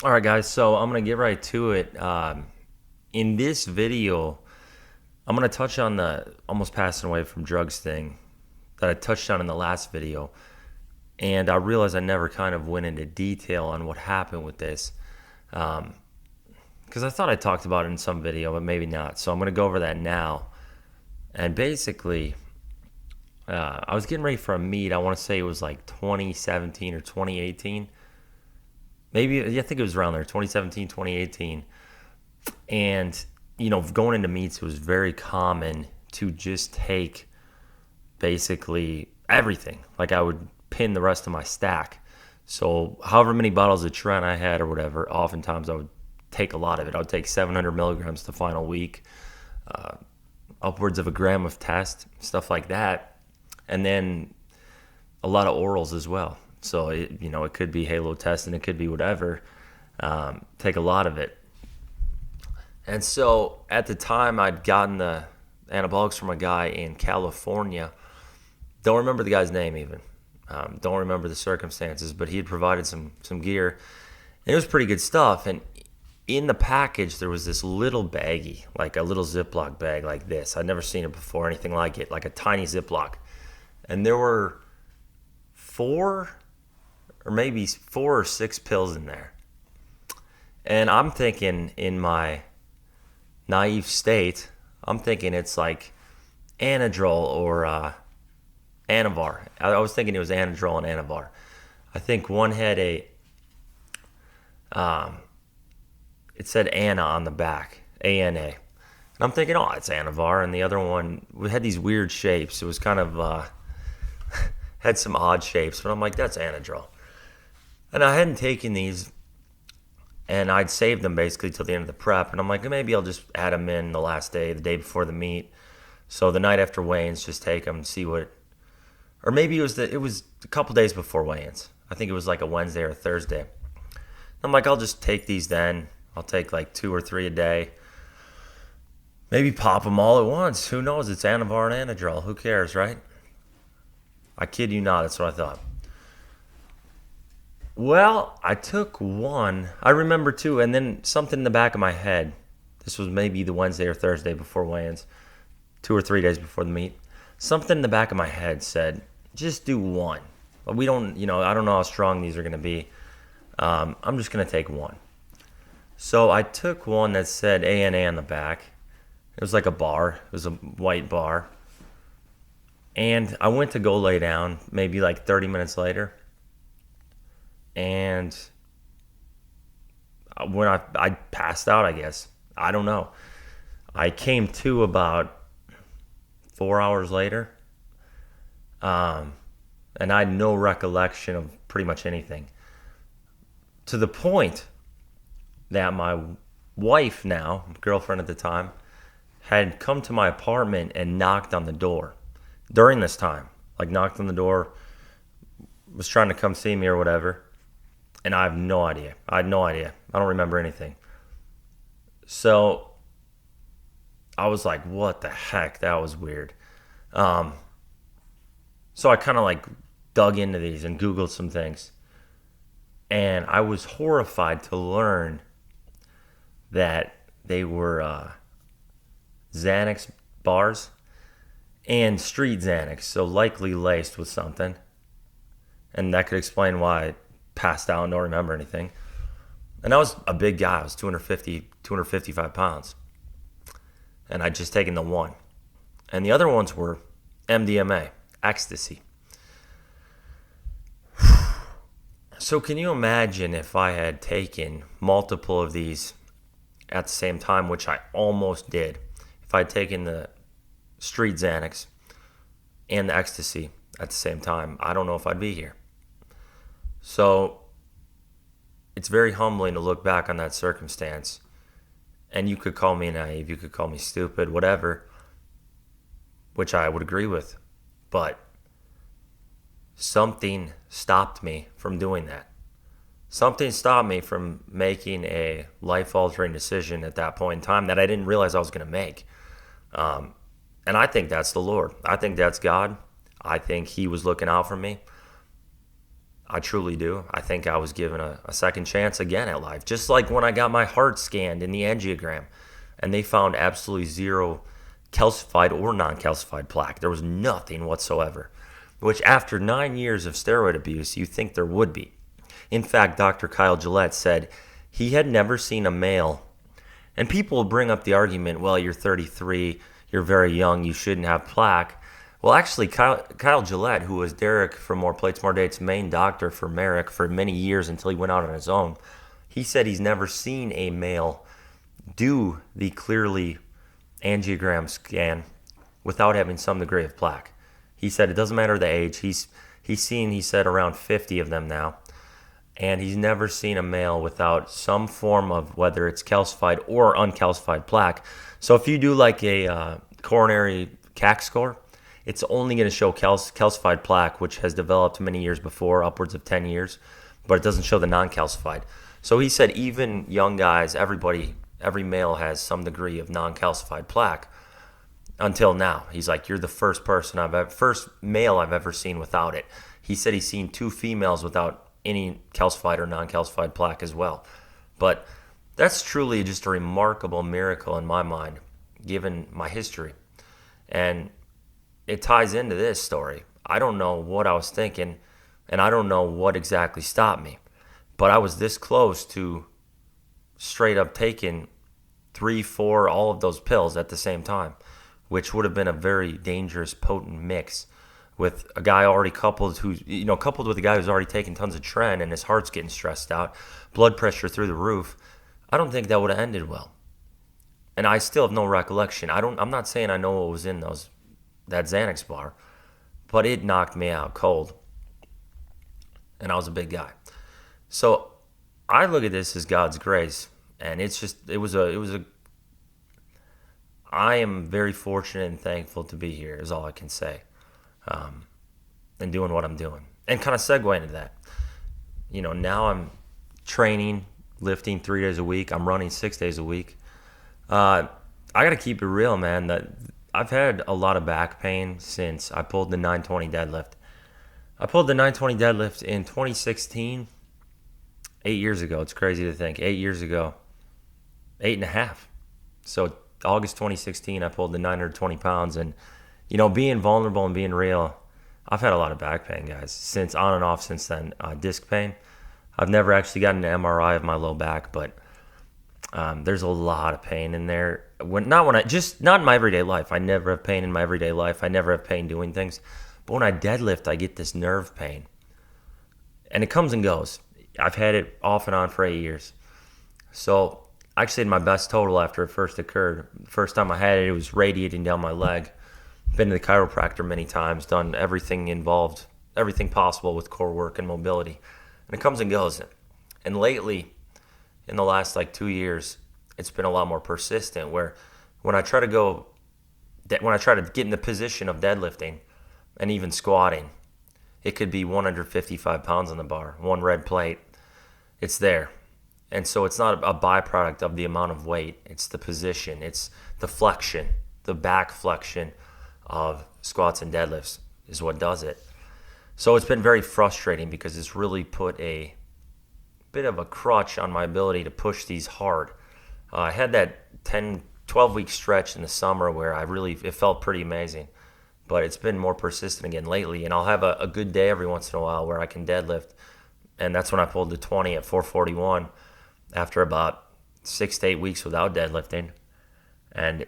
All right, guys, so I'm going to get right to it. In this video, I'm going to touch on the almost passing away from drugs thing that I touched on in the last video. And I realized I never kind of went into detail on what happened with this. Because I thought I talked about it in some video, but maybe not. So I'm going to go over that now. And basically, I was getting ready for a meet. I want to say it was like 2017 or 2018. Maybe, yeah, I think it was around there, 2017, 2018. And, going into meets, it was very common to just take basically everything. Like I would pin the rest of my stack. So however many bottles of Trent I had or whatever, oftentimes I would take a lot of it. I would take 700 milligrams the final week, upwards of a gram of test, stuff like that. And then a lot of orals as well. So, it could be halo test and it could be whatever. Take a lot of it. And so at the time, I'd gotten the anabolics from a guy in California. Don't remember the guy's name even. Don't remember the circumstances, but he had provided some gear. And it was pretty good stuff. And in the package, there was this little baggie, like a little Ziploc bag like this. I'd never seen it before, anything like it, like a tiny Ziploc. And there were four or six pills in there. And I'm thinking, in my naive state, I'm thinking it's like Anadrol or Anavar. I was thinking it was Anadrol and Anavar. I think one had it said Anna on the back, ANA. And I'm thinking, oh, it's Anavar. And the other one had these weird shapes. It was kind of, had some odd shapes. But I'm like, that's Anadrol. And I hadn't taken these, and I'd saved them basically till the end of the prep. And I'm like, maybe I'll just add them in the last day, the day before the meet. So the night after weigh-ins, just take them and see what. Or maybe it was a couple days before weigh-ins. I think it was like a Wednesday or a Thursday. I'm like, I'll just take these then. I'll take like 2 or 3 a day. Maybe pop them all at once. Who knows? It's Anavar and Anadrol. Who cares, right? I kid you not. That's what I thought. Well, I took one. I remember two, and then something in the back of my head. This was maybe the Wednesday or Thursday before weigh-ins, 2 or 3 days before the meet. Something in the back of my head said, just do one. We don't, I don't know how strong these are going to be. I'm just going to take one. So I took one that said ANA on the back. It was like a bar. It was a white bar. And I went to go lay down maybe like 30 minutes later. And when I passed out, I guess. I don't know. I came to about 4 hours later. And I had no recollection of pretty much anything. To the point that my wife now, girlfriend at the time, had come to my apartment and knocked on the door during this time. Like knocked on the door, was trying to come see me or whatever. And I have no idea. I had no idea. I don't remember anything. So I was like, what the heck? That was weird. So I kind of like dug into these and Googled some things. And I was horrified to learn that they were Xanax bars and street Xanax. So likely laced with something. And that could explain why I passed out and don't remember anything. And I was a big guy. I was 255 pounds. And I'd just taken the one. And the other ones were MDMA, ecstasy. So can you imagine if I had taken multiple of these at the same time, which I almost did. If I had taken the street Xanax and the ecstasy at the same time, I don't know if I'd be here. So it's very humbling to look back on that circumstance. And you could call me naive, you could call me stupid, whatever, which I would agree with. But something stopped me from doing that. Something stopped me from making a life-altering decision at that point in time that I didn't realize I was going to make. And I think that's the Lord. I think that's God. I think He was looking out for me. I truly do. I think I was given a second chance again at life. Just like when I got my heart scanned in the angiogram and they found absolutely zero calcified or non calcified plaque. There was nothing whatsoever, which after 9 years of steroid abuse, you think there would be. In fact, Dr. Kyle Gillette said he had never seen a male. And people bring up the argument, well, you're 33, you're very young, you shouldn't have plaque. Well, actually, Kyle Gillette, who was Derek from More Plates, More Dates' main doctor for Merrick for many years until he went out on his own, he said he's never seen a male do the clearly angiogram scan without having some degree of plaque. He said it doesn't matter the age. He's seen, he said, around 50 of them now. And he's never seen a male without some form of, whether it's calcified or uncalcified plaque. So if you do like a coronary CAC score, it's only going to show calcified plaque, which has developed many years before, upwards of 10 years, but it doesn't show the non-calcified. So he said even young guys, every male has some degree of non-calcified plaque until now. He's like, you're the first male I've ever seen without it. He said he's seen 2 females without any calcified or non-calcified plaque as well. But that's truly just a remarkable miracle in my mind, given my history. And it ties into this story. I don't know what I was thinking, and I don't know what exactly stopped me. But I was this close to straight up taking 3, 4, all of those pills at the same time, which would have been a very dangerous, potent mix with a guy already coupled with a guy who's already taken tons of Tren and his heart's getting stressed out, blood pressure through the roof. I don't think that would have ended well. And I still have no recollection. I'm not saying I know what was in that Xanax bar, but it knocked me out cold. And I was a big guy. So I look at this as God's grace, and I am very fortunate and thankful to be here, is all I can say, and doing what I'm doing. And kind of segue into that. Now I'm training, lifting 3 days a week. I'm running 6 days a week. I got to keep it real, man, that I've had a lot of back pain since I pulled the 920 deadlift. I pulled the 920 deadlift in 2016, 8 years ago. It's crazy to think. 8 years ago. 8.5. So August 2016, I pulled the 920 pounds. And, being vulnerable and being real, I've had a lot of back pain, guys, since on and off since then. Disc pain. I've never actually gotten an MRI of my low back, but there's a lot of pain in there. Not in my everyday life. I never have pain in my everyday life. I never have pain doing things. But when I deadlift, I get this nerve pain. And it comes and goes. I've had it off and on for 8 years. So I actually had my best total after it first occurred. The first time I had it, it was radiating down my leg. Been to the chiropractor many times, done everything involved, everything possible with core work and mobility. And it comes and goes. And lately, in the last 2 years, it's been a lot more persistent, where when I try to get in the position of deadlifting and even squatting, it could be 155 pounds on the bar, one red plate. It's there. And so it's not a byproduct of the amount of weight. It's the position. It's the flexion, the back flexion of squats and deadlifts is what does it. So it's been very frustrating because it's really put a bit of a crutch on my ability to push these hard. I had that 12-week stretch in the summer where it felt pretty amazing. But it's been more persistent again lately, and I'll have a good day every once in a while where I can deadlift, and that's when I pulled the 20 at 441 after about 6 to 8 weeks without deadlifting, and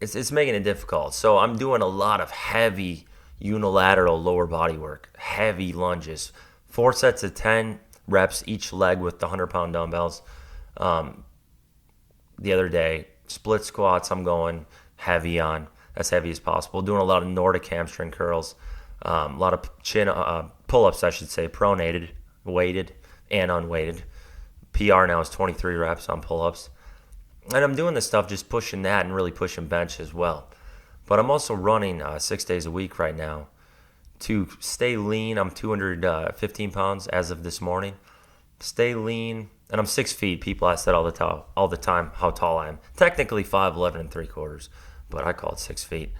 it's making it difficult. So I'm doing a lot of heavy unilateral lower body work, heavy lunges, 4 sets of 10 reps each leg with the 100-pound dumbbells. The other day, split squats I'm going heavy on. As heavy as possible. Doing a lot of Nordic hamstring curls, a lot of chin pull-ups, I should say, pronated, weighted, and unweighted. PR now is 23 reps on pull-ups. And I'm doing this stuff just pushing that and really pushing bench as well. But I'm also running 6 days a week right now to stay lean. I'm 215 pounds as of this morning. Stay lean. And I'm 6 feet. People ask that all the time how tall I am. Technically 5'11 3/4. But I call it 6 feet.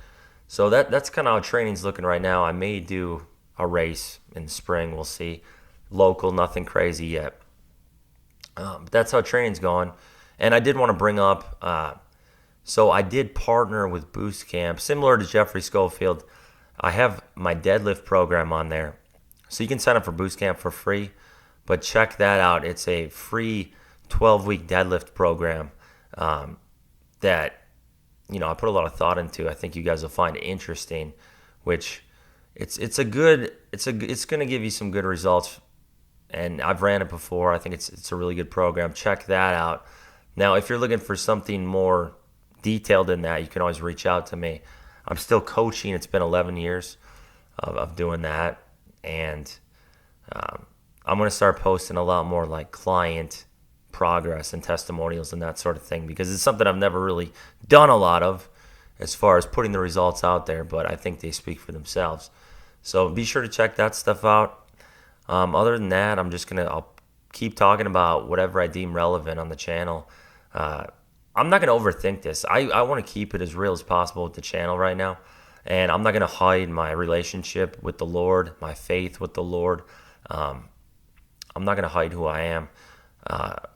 So that's kind of how training's looking right now. I may do a race in the spring. We'll see. Local, nothing crazy yet. But that's how training's going. And I did want to bring up, so I did partner with Boost Camp, similar to Jeffrey Schofield. I have my deadlift program on there. So you can sign up for Boost Camp for free, but check that out. It's a free 12-week deadlift program that I put a lot of thought into. I think you guys will find it interesting, which it's going to give you some good results. And I've ran it before. I think it's a really good program. Check that out. Now, if you're looking for something more detailed than that, you can always reach out to me. I'm still coaching. It's been 11 years of doing that. And I'm going to start posting a lot more like client progress and testimonials and that sort of thing, because it's something I've never really done a lot of as far as putting the results out there, but I think they speak for themselves. So be sure to check that stuff out. Other than that, I'll keep talking about whatever I deem relevant on the channel. I'm not going to overthink this. I want to keep it as real as possible with the channel right now. And I'm not going to hide my relationship with the Lord, my faith with the Lord. I'm not going to hide who I am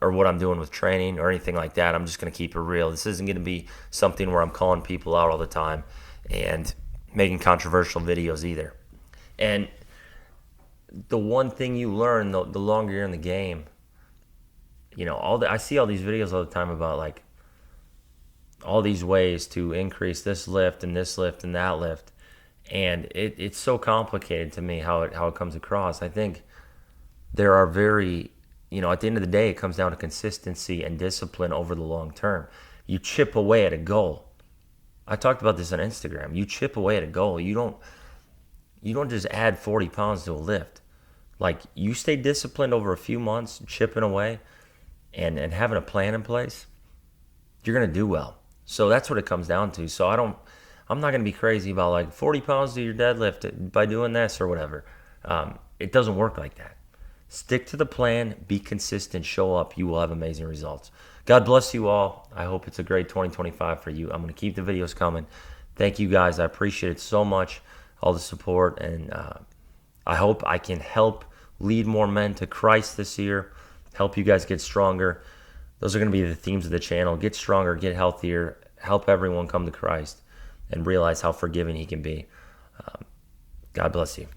or what I'm doing with training or anything like that. I'm just going to keep it real. This isn't going to be something where I'm calling people out all the time and making controversial videos either. And the one thing you learn the longer you're in the game, I see all these videos all the time about like all these ways to increase this lift and that lift, and it's so complicated to me how it comes across. I think there are very, at the end of the day, it comes down to consistency and discipline over the long term. You chip away at a goal. I talked about this on Instagram. You chip away at a goal. You don't just add 40 pounds to a lift. Like, you stay disciplined over a few months, chipping away and having a plan in place, you're going to do well. So that's what it comes down to. So I'm not going to be crazy about like 40 pounds to your deadlift by doing this or whatever. It doesn't work like that. Stick to the plan, be consistent, show up. You will have amazing results. God bless you all. I hope it's a great 2025 for you. I'm going to keep the videos coming. Thank you guys. I appreciate it so much, all the support, and I hope I can help lead more men to Christ this year, help you guys get stronger. Those are going to be the themes of the channel. Get stronger, get healthier, help everyone come to Christ and realize how forgiving he can be. God bless you.